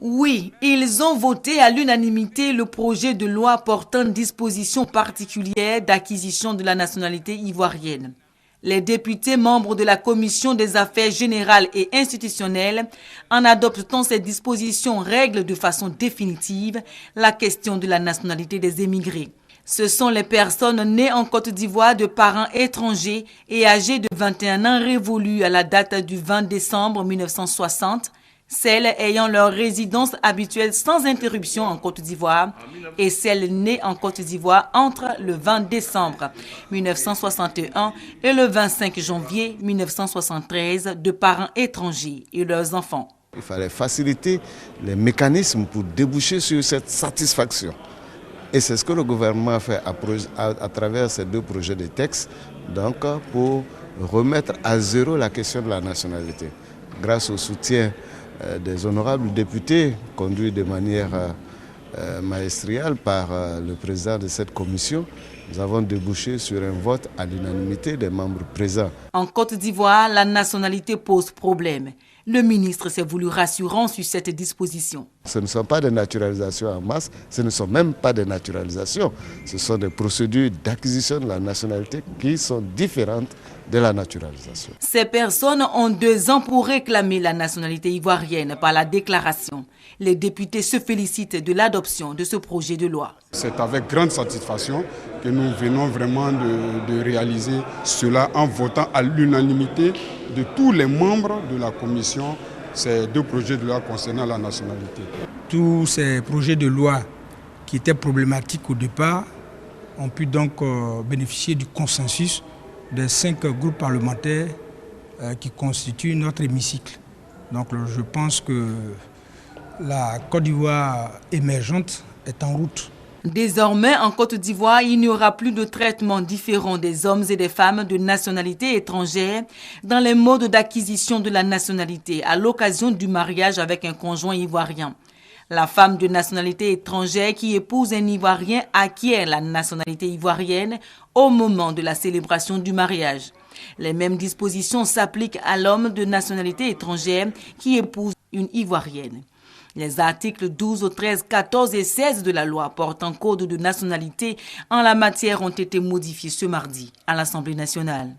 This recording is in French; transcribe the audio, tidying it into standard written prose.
Oui, ils ont voté à l'unanimité le projet de loi portant dispositions particulières d'acquisition de la nationalité ivoirienne. Les députés membres de la Commission des affaires générales et institutionnelles, en adoptant ces dispositions, règlent de façon définitive la question de la nationalité des émigrés. Ce sont les personnes nées en Côte d'Ivoire de parents étrangers et âgées de 21 ans révolus à la date du 20 décembre 1960, celles ayant leur résidence habituelle sans interruption en Côte d'Ivoire et celles nées en Côte d'Ivoire entre le 20 décembre 1961 et le 25 janvier 1973 de parents étrangers et leurs enfants. Il fallait faciliter les mécanismes pour déboucher sur cette satisfaction. Et c'est ce que le gouvernement a fait à travers ces deux projets de texte, donc pour remettre à zéro la question de la nationalité. Grâce au soutien des honorables députés, conduits de manière maestriale par le président de cette commission, nous avons débouché sur un vote à l'unanimité des membres présents. En Côte d'Ivoire, la nationalité pose problème. Le ministre s'est voulu rassurant sur cette disposition. Ce ne sont pas des naturalisations en masse, ce ne sont même pas des naturalisations. Ce sont des procédures d'acquisition de la nationalité qui sont différentes de la naturalisation. Ces personnes ont 2 ans pour réclamer la nationalité ivoirienne par la déclaration. Les députés se félicitent de l'adoption de ce projet de loi. C'est avec grande satisfaction que nous venons vraiment de réaliser cela en votant à l'unanimité de tous les membres de la commission ces deux projets de loi concernant la nationalité. Tous ces projets de loi qui étaient problématiques au départ ont pu donc bénéficier du consensus des 5 groupes parlementaires qui constituent notre hémicycle. Donc je pense que la Côte d'Ivoire émergente est en route. Désormais, en Côte d'Ivoire, il n'y aura plus de traitement différent des hommes et des femmes de nationalité étrangère dans les modes d'acquisition de la nationalité à l'occasion du mariage avec un conjoint ivoirien. La femme de nationalité étrangère qui épouse un Ivoirien acquiert la nationalité ivoirienne au moment de la célébration du mariage. Les mêmes dispositions s'appliquent à l'homme de nationalité étrangère qui épouse une Ivoirienne. Les articles 12, 13, 14 et 16 de la loi portant code de nationalité en la matière ont été modifiés ce mardi à l'Assemblée nationale.